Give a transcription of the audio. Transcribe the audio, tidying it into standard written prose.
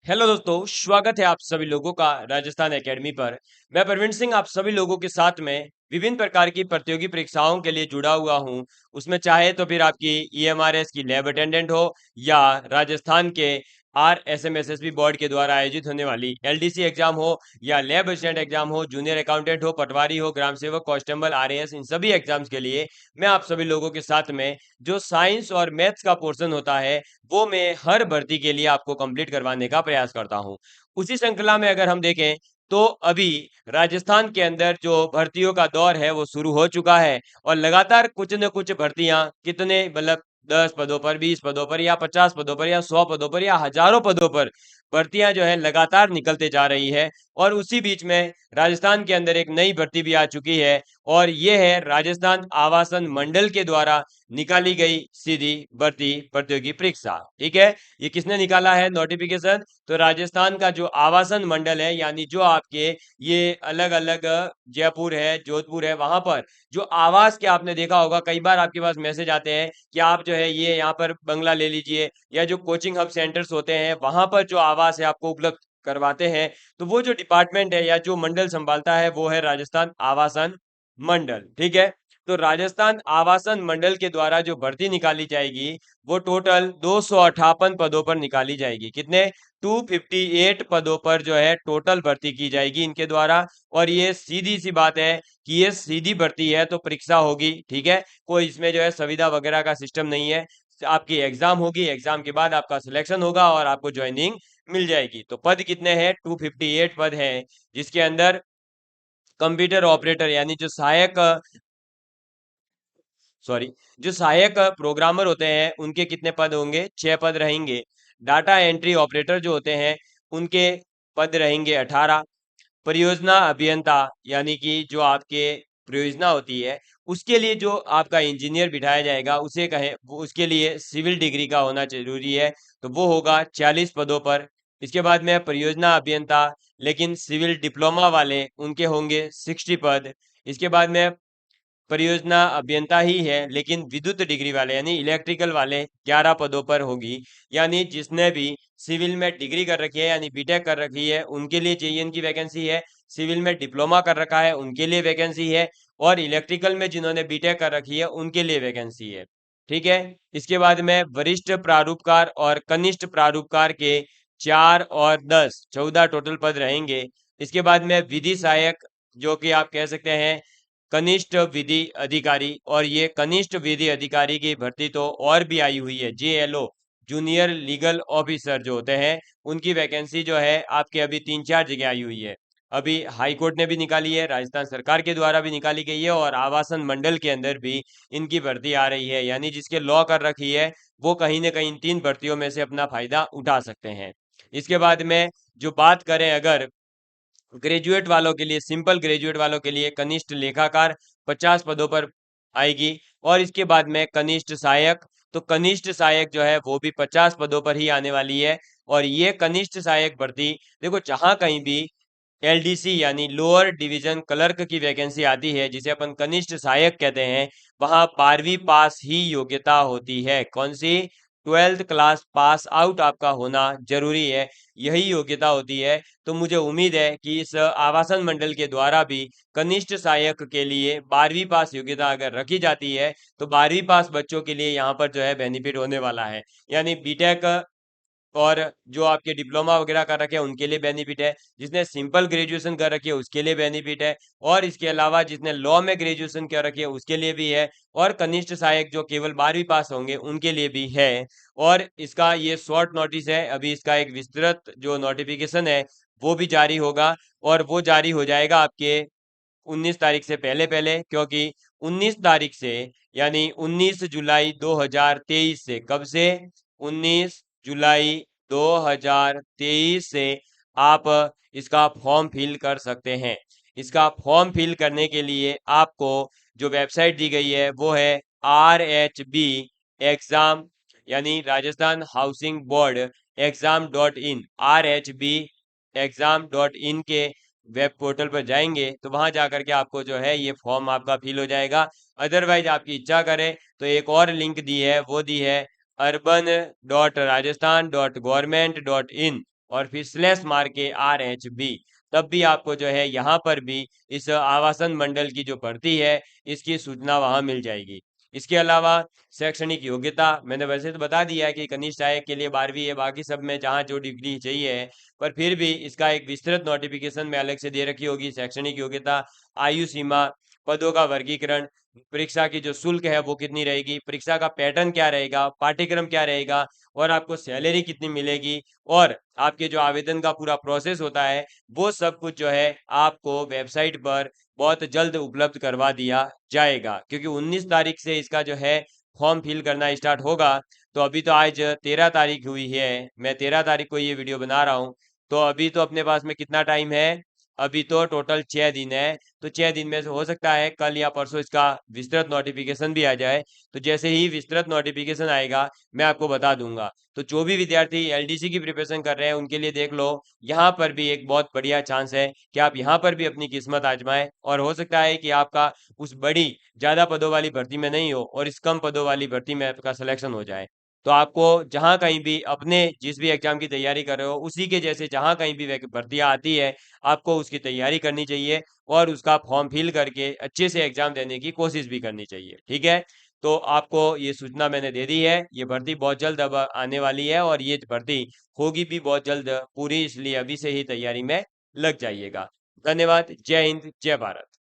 Hello दोस्तों, स्वागत है आप सभी लोगों का राजस्थान एकेडमी पर। मैं प्रवीण सिंह आप सभी लोगों के साथ में विभिन्न प्रकार की प्रतियोगी परीक्षाओं के लिए जुड़ा हुआ हूं। उसमें चाहे तो फिर आपकी ईएमआरएस की लैब अटेंडेंट हो या राजस्थान के RSMSSB बोर्ड के द्वारा आयोजित होने वाली LDC एग्जाम हो या लैब असिस्टेंट एग्जाम हो, जूनियर अकाउंटेंट हो, पटवारी हो, ग्राम सेवक, कांस्टेबल, RAS, इन सभी एग्जाम्स के लिए मैं आप सभी लोगों के साथ में जो साइंस और मैथ्स का पोर्शन होता है वो मैं हर भर्ती के लिए आपको कंप्लीट करवाने का प्रयास करता हूं। उसी श्रृंखला में अगर हम देखें तो अभी राजस्थान के अंदर जो भर्तियों का दौर है वो शुरू हो चुका है और लगातार कुछ न कुछ भर्तियां कितने मतलब 10 पदों पर, 20 पदों पर या 50 पदों पर या 100 पदों पर या हजारों पदों पर भर्तियां जो है लगातार निकलते जा रही है। और उसी बीच में राजस्थान के अंदर एक नई भर्ती भी आ चुकी है और ये है राजस्थान आवासन मंडल के द्वारा निकाली गई सीधी भर्ती प्रतियोगी परीक्षा। ठीक है, ये किसने निकाला है नोटिफिकेशन? तो राजस्थान का जो आवासन मंडल है, यानी जो आपके ये अलग अलग जयपुर है, जोधपुर है, वहां पर जो आवास के आपने देखा होगा कई बार आपके पास मैसेज आते हैं कि आप जो है ये यहाँ पर बंगला ले लीजिए, या जो कोचिंग हब सेंटर्स होते हैं वहां पर जो आवास है आपको उपलब्ध करवाते हैं। तो वो जो डिपार्टमेंट है या जो मंडल संभालता है वो है राजस्थान आवासन मंडल। ठीक है, तो राजस्थान आवासन मंडल के द्वारा जो भर्ती निकाली जाएगी वो टोटल 258 पदों पर निकाली जाएगी। कितने? 258 पदों पर जो है टोटल भर्ती की जाएगी इनके द्वारा। और ये सीधी सी बात है कि ये सीधी भर्ती है तो परीक्षा होगी। ठीक है, कोई इसमें जो है सुविधा वगैरह का सिस्टम नहीं है। आपकी एग्जाम होगी, एग्जाम के बाद आपका सिलेक्शन होगा और आपको ज्वाइनिंग मिल जाएगी। तो पद कितने हैं? 258 पद हैं, जिसके अंदर कंप्यूटर ऑपरेटर यानी जो सहायक सॉरी जो सहायक प्रोग्रामर होते हैं उनके कितने पद होंगे? 6 पद रहेंगे। डाटा एंट्री ऑपरेटर जो होते हैं उनके पद रहेंगे 18। परियोजना अभियंता यानी कि जो आपके परियोजना होती है उसके लिए जो आपका इंजीनियर बिठाया जाएगा उसे कहे वो उसके लिए सिविल डिग्री का होना जरूरी है, तो वो होगा 40 पदों पर। इसके बाद में परियोजना अभियंता लेकिन सिविल डिप्लोमा वाले उनके होंगे 60 पद। इसके बाद में परियोजना अभियंता ही है लेकिन विद्युत डिग्री वाले यानी इलेक्ट्रिकल वाले 11 पदों पर होगी। यानी जिसने भी सिविल में डिग्री कर रखी है यानी बीटेक कर रखी है उनके लिए जेईएन की वैकेंसी है। सिविल में डिप्लोमा कर रखा है उनके लिए वैकेंसी है। और इलेक्ट्रिकल में जिन्होंने बीटेक कर रखी है उनके लिए वैकेंसी है। ठीक है, इसके बाद में वरिष्ठ प्रारूपकार और कनिष्ठ प्रारूपकार के 4 और 10 14 टोटल पद रहेंगे। इसके बाद में विधि सहायक जो कि आप कह सकते हैं कनिष्ठ विधि अधिकारी, और ये कनिष्ठ विधि अधिकारी की भर्ती तो और भी आई हुई है। JLO जूनियर लीगल ऑफिसर जो होते हैं उनकी वैकेंसी जो है आपके अभी 3-4 जगह आई हुई है। अभी हाई कोर्ट ने भी निकाली है, राजस्थान सरकार के द्वारा भी निकाली गई है और आवासन मंडल के अंदर भी इनकी भर्ती आ रही है। यानी जिसके लॉ कर रखी है वो कहीं ना कहीं इन 3 भर्तियों में से अपना फायदा उठा सकते हैं। इसके बाद में जो बात करें अगर ग्रेजुएट वालों के लिए, सिंपल ग्रेजुएट वालों के लिए कनिष्ठ लेखाकार 50 पदों पर आएगी। और इसके बाद में कनिष्ठ सहायक, तो कनिष्ठ सहायक जो है वो भी 50 पदों पर ही आने वाली है। और ये कनिष्ठ सहायक भर्ती देखो जहां कहीं भी LDC यानी लोअर डिवीजन क्लर्क की वैकेंसी आती है जिसे अपन कनिष्ठ सहायक कहते हैं, वहां 12वीं पास ही योग्यता होती है। कौन सी? 12th क्लास पास आउट आपका होना जरूरी है, यही योग्यता होती है। तो मुझे उम्मीद है कि इस आवासन मंडल के द्वारा भी कनिष्ठ सहायक के लिए 12वीं पास योग्यता अगर रखी जाती है तो 12वीं पास बच्चों के लिए यहाँ पर जो है बेनिफिट होने वाला है। यानी बीटेक और जो आपके डिप्लोमा वगैरह कर रखे हैं उनके लिए बेनिफिट है, जिसने सिंपल ग्रेजुएशन कर रखी है उसके लिए बेनिफिट है, और इसके अलावा जिसने लॉ में ग्रेजुएशन कर रखी है उसके लिए भी है, और कनिष्ठ सहायक जो केवल 12वीं पास होंगे उनके लिए भी है। और इसका ये शॉर्ट नोटिस है, अभी इसका एक विस्तृत जो नोटिफिकेशन है वो भी जारी होगा। और वो जारी हो जाएगा आपके 19 तारीख से पहले पहले, क्योंकि 19 तारीख से यानी 19 जुलाई 2023 से, कब से? 19 जुलाई 2023 से आप इसका फॉर्म फिल कर सकते हैं। इसका फॉर्म फिल करने के लिए आपको जो वेबसाइट दी गई है वो है RHB एग्जाम यानी राजस्थान हाउसिंग बोर्ड एग्जाम.in। RHB एग्जाम.in के वेब पोर्टल पर जाएंगे तो वहां जाकर के आपको जो है ये फॉर्म आपका फिल हो जाएगा। अदरवाइज आपकी इच्छा करें तो एक और लिंक दी है, वो दी है urban.rajasthan.government.in, और फिर स्लैश मार के RHB, तब भी आपको जो है यहाँ पर भी इस आवासन मंडल की जो भर्ती है इसकी सूचना वहां मिल जाएगी। इसके अलावा शैक्षणिक योग्यता मैंने वैसे तो बता दिया है कि कनिष्ठ सहायक के लिए 12वीं है, बाकी सब में जहाँ जो डिग्री चाहिए है, पर फिर भी इसका एक विस्तृत नोटिफिकेशन में अलग से दे रखी होगी। शैक्षणिक योग्यता, आयु सीमा, पदों का वर्गीकरण, परीक्षा की जो शुल्क है वो कितनी रहेगी, परीक्षा का पैटर्न क्या रहेगा, पाठ्यक्रम क्या रहेगा, और आपको सैलरी कितनी मिलेगी, और आपके जो आवेदन का पूरा प्रोसेस होता है वो सब कुछ जो है आपको वेबसाइट पर बहुत जल्द उपलब्ध करवा दिया जाएगा। क्योंकि 19 तारीख से इसका जो है फॉर्म फिल करना स्टार्ट होगा। तो अभी तो आज 13 तारीख हुई है, मैं 13 तारीख को ये वीडियो बना रहा हूँ। तो अभी तो अपने पास में कितना टाइम है, अभी तो टोटल 6 दिन है। तो 6 दिन में से हो सकता है कल या परसों इसका विस्तृत नोटिफिकेशन भी आ जाए। तो जैसे ही विस्तृत नोटिफिकेशन आएगा मैं आपको बता दूंगा। तो जो भी विद्यार्थी LDC की प्रिपरेशन कर रहे हैं उनके लिए देख लो, यहाँ पर भी एक बहुत बढ़िया चांस है कि आप यहाँ पर भी अपनी किस्मत आजमाएं, और हो सकता है कि आपका उस बड़ी ज्यादा पदों वाली भर्ती में नहीं हो और इस कम पदों वाली भर्ती में आपका सिलेक्शन हो जाए। तो आपको जहां कहीं भी अपने जिस भी एग्जाम की तैयारी कर रहे हो उसी के जैसे जहां कहीं भी भर्तियां आती है आपको उसकी तैयारी करनी चाहिए, और उसका फॉर्म फिल करके अच्छे से एग्जाम देने की कोशिश भी करनी चाहिए। ठीक है, तो आपको ये सूचना मैंने दे दी है। ये भर्ती बहुत जल्द अब आने वाली है, और ये भर्ती होगी भी बहुत जल्द पूरी, इसलिए अभी से ही तैयारी में लग जाइएगा। धन्यवाद। जय हिंद, जय भारत।